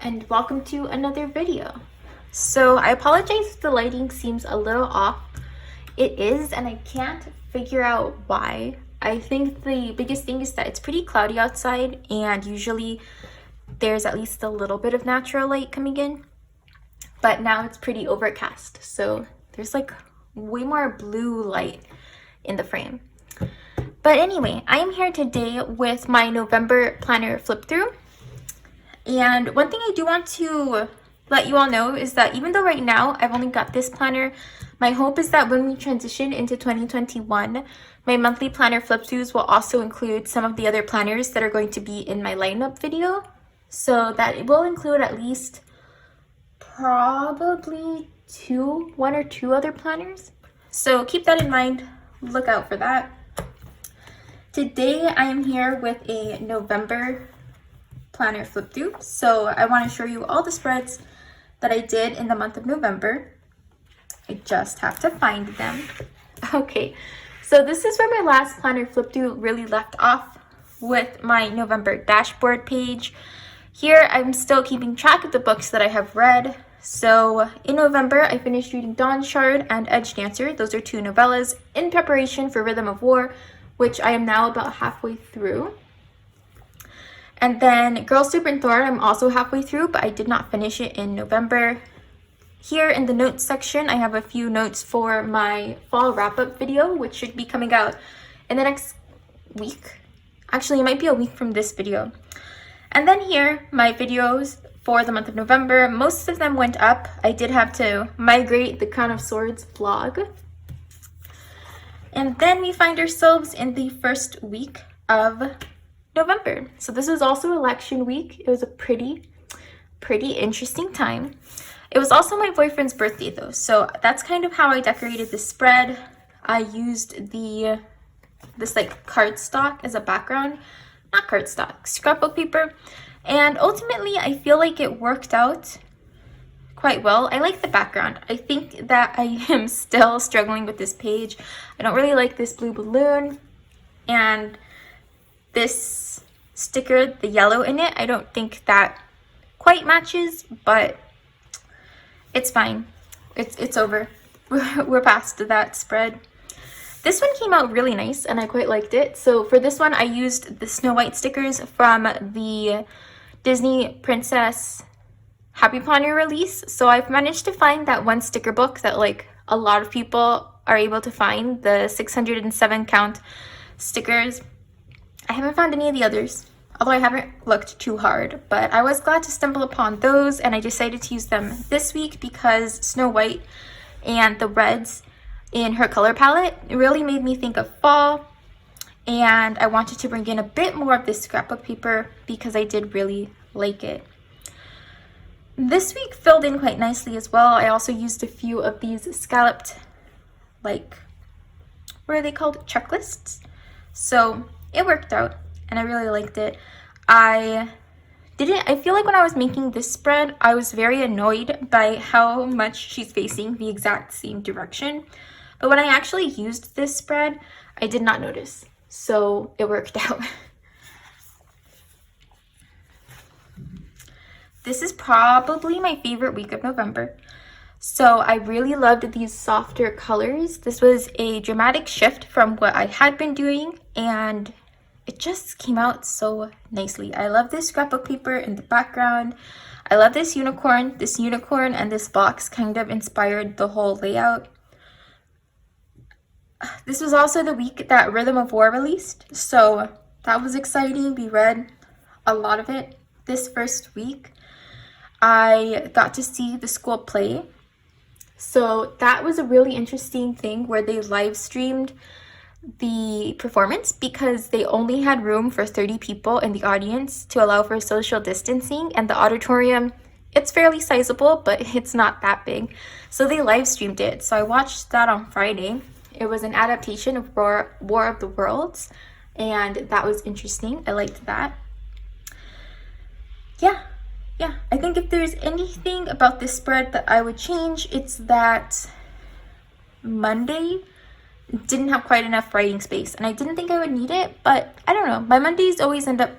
and welcome to another video. So I apologize if the lighting seems a little off. It is, and I can't figure out why. I think the biggest thing is that it's pretty cloudy outside, and usually there's at least a little bit of natural light coming in, but now it's pretty overcast, so there's like way more blue light in the frame. But anyway, I am here today with my November planner flip through. And one thing I do want to let you all know is that even though right now I've only got this planner, my hope is that when we transition into 2021, my monthly planner flip throughs will also include some of the other planners that are going to be in my lineup video. So that it will include at least probably one or two other planners. So keep that in mind, look out for that. Today I am here with a November planner flip through. So I want to show you all the spreads that I did in the month of November. I just have to find them. Okay, so this is where my last planner flip through really left off with my November dashboard page. Here I'm still keeping track of the books that I have read. So in November I finished reading Dawn Shard and Edge Dancer. Those are two novellas in preparation for Rhythm of War, which I am now about halfway through. And then Girl Soup and Thorn I'm also halfway through, but I did not finish it in November. Here in the notes section, I have a few notes for my fall wrap-up video, which should be coming out in the next week. Actually, it might be a week from this video. And then here, my videos for the month of November. Most of them went up. I did have to migrate the Crown of Swords vlog. And then we find ourselves in the first week of November. So this was also election week. It was a pretty interesting time. It was also my boyfriend's birthday though, so that's kind of how I decorated the spread. I used this like cardstock as a background, not cardstock, scrapbook paper, and ultimately I feel like it worked out quite well. I like the background. I think that I am still struggling with this page. I don't really like this blue balloon, and this sticker, the yellow in it, I don't think that quite matches, but it's fine. It's over. We're past that spread. This one came out really nice and I quite liked it. So for this one I used the Snow White stickers from the Disney Princess Happy Planner release. So I've managed to find that one sticker book that like a lot of people are able to find, the 607 count stickers. I haven't found any of the others, although I haven't looked too hard, but I was glad to stumble upon those, and I decided to use them this week because Snow White and the reds in her color palette really made me think of fall, and I wanted to bring in a bit more of this scrapbook paper because I did really like it. This week filled in quite nicely as well. I also used a few of these scalloped, like, what are they called? Checklists. So it worked out and I really liked it. I feel like when I was making this spread, I was very annoyed by how much she's facing the exact same direction. But when I actually used this spread, I did not notice. So it worked out. This is probably my favorite week of November. So I really loved these softer colors. This was a dramatic shift from what I had been doing, and it just came out so nicely. I love this scrapbook paper in the background. I love this unicorn. This unicorn and this box kind of inspired the whole layout. This was also the week that Rhythm of War released, so that was exciting. We read a lot of it this first week. I got to see the school play. So that was a really interesting thing where they live streamed the performance because they only had room for 30 people in the audience to allow for social distancing, and the auditorium, it's fairly sizable, but it's not that big. So they live streamed it. So I watched that on Friday. It was an adaptation of War of the Worlds, and that was interesting. I liked that. Yeah, I think if there's anything about this spread that I would change, it's that Monday didn't have quite enough writing space, and I didn't think I would need it, but I don't know. My Mondays always end up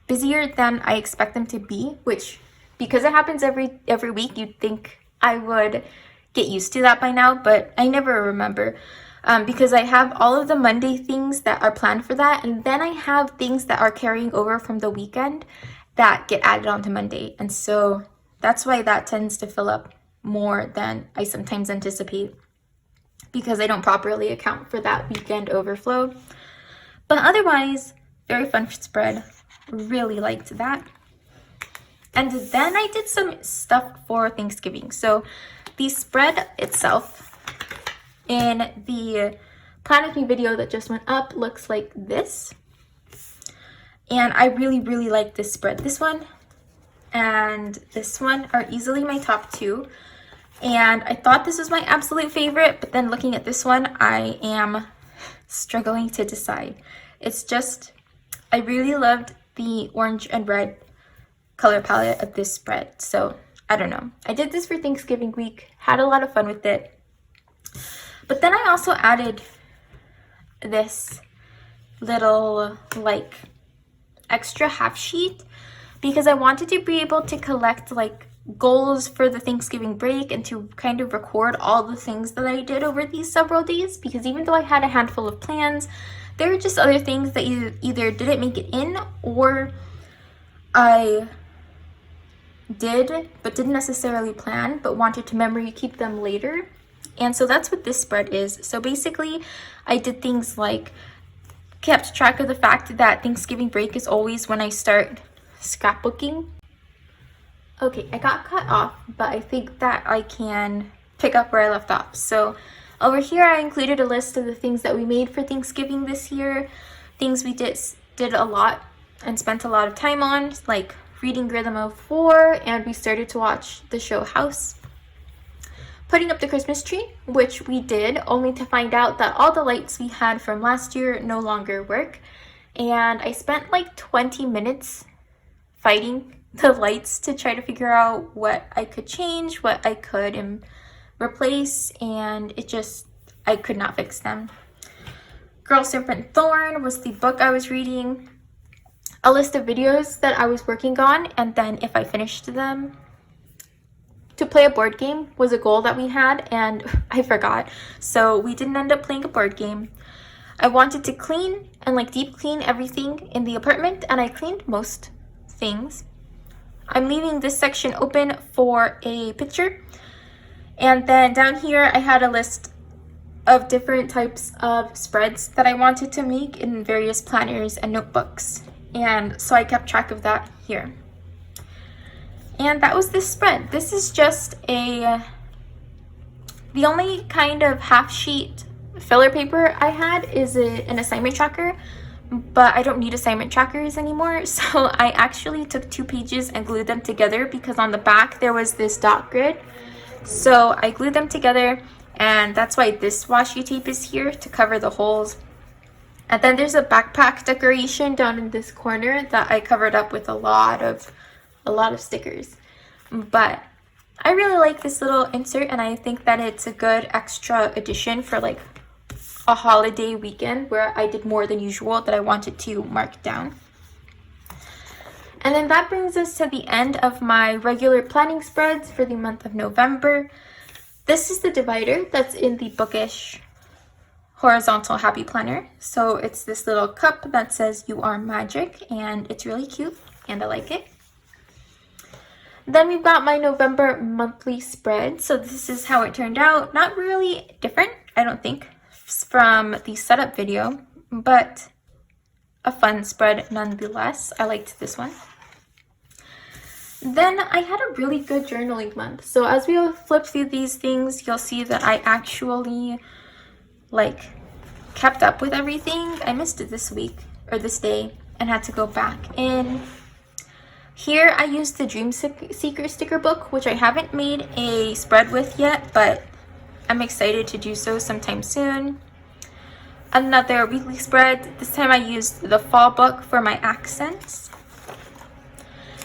busier than I expect them to be, which, because it happens every week, you'd think I would get used to that by now, but I never remember. Because I have all of the Monday things that are planned for that, and then I have things that are carrying over from the weekend that get added onto Monday. And so that's why that tends to fill up more than I sometimes anticipate, because I don't properly account for that weekend overflow. But otherwise, very fun spread. Really liked that. And then I did some stuff for Thanksgiving. So the spread itself in the Plan With Me video that just went up looks like this. And I really like this spread. This one and this one are easily my top two. And I thought this was my absolute favorite, but then looking at this one, I am struggling to decide. It's just, I really loved the orange and red color palette of this spread. So I don't know. I did this for Thanksgiving week, had a lot of fun with it. But then I also added this little like extra half sheet because I wanted to be able to collect like goals for the Thanksgiving break and to kind of record all the things that I did over these several days, because even though I had a handful of plans, there were just other things that either didn't make it in or I did but didn't necessarily plan but wanted to memory keep them later. And so that's what this spread is. So basically I did things like kept track of the fact that Thanksgiving break is always when I start scrapbooking. Okay, I got cut off, but I think that I can pick up where I left off. So over here I included a list of the things that we made for Thanksgiving this year, things we did a lot and spent a lot of time on, like reading Rhythm of 4, and we started to watch the show House. Putting up the Christmas tree, which we did, only to find out that all the lights we had from last year no longer work. And I spent like 20 minutes fighting the lights to try to figure out what I could change, what I could replace, and I could not fix them. Girl, Serpent, Thorn was the book I was reading. A list of videos that I was working on, and then if I finished them, to play a board game was a goal that we had, and I forgot. So we didn't end up playing a board game. I wanted to clean and like deep clean everything in the apartment, and I cleaned most things. I'm leaving this section open for a picture. And then down here I had a list of different types of spreads that I wanted to make in various planners and notebooks. And so I kept track of that here. And that was this spread. This is just the only kind of half sheet filler paper I had is an assignment tracker, but I don't need assignment trackers anymore. So I actually took 2 pages and glued them together because on the back there was this dot grid. So I glued them together, and that's why this washi tape is here to cover the holes. And then there's a backpack decoration down in this corner that I covered up with a lot of stickers. But I really like this little insert, and I think that it's a good extra addition for like a holiday weekend where I did more than usual that I wanted to mark down. And then that brings us to the end of my regular planning spreads for the month of November. This is the divider that's in the bookish horizontal happy planner. So it's this little cup that says "You are magic," and it's really cute and I like it. Then we've got my November monthly spread. So this is how it turned out. Not really different, I don't think, from the setup video, but a fun spread nonetheless. I liked this one. Then I had a really good journaling month. So as we flip through these things, you'll see that I actually like kept up with everything. I missed it this week or this day and had to go back in. Here I used the Dream Seeker sticker book, which I haven't made a spread with yet, but I'm excited to do so sometime soon. Another weekly spread. This time I used the fall book for my accents.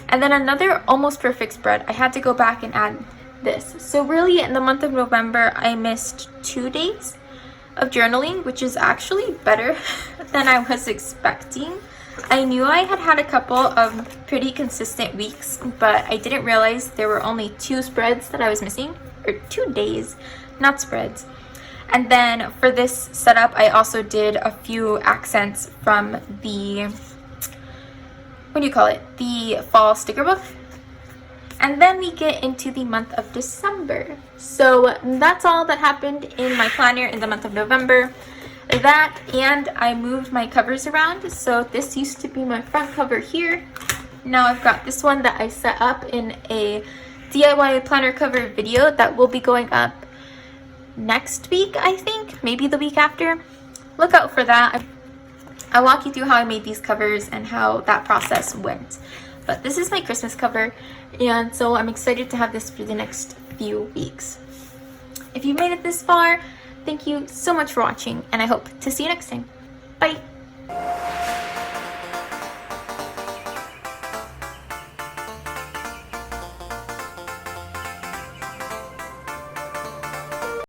And then another almost perfect spread. I had to go back and add this. So really in the month of November, I missed 2 days of journaling, which is actually better than I was expecting. I knew I had had a couple of pretty consistent weeks, but I didn't realize there were only 2 spreads that I was missing, or 2 days, not spreads. And then for this setup, I also did a few accents from the, the fall sticker book. And then we get into the month of December. So that's all that happened in my planner in the month of November. That, and I moved my covers around. So this used to be my front cover here. Now I've got this one that I set up in a DIY planner cover video that will be going up next week, I think, maybe the week after. Look out for that. I'll walk you through how I made these covers and how that process went. But this is my Christmas cover, and so I'm excited to have this for the next few weeks. If you made it this far, thank you so much for watching, and I hope to see you next time. Bye!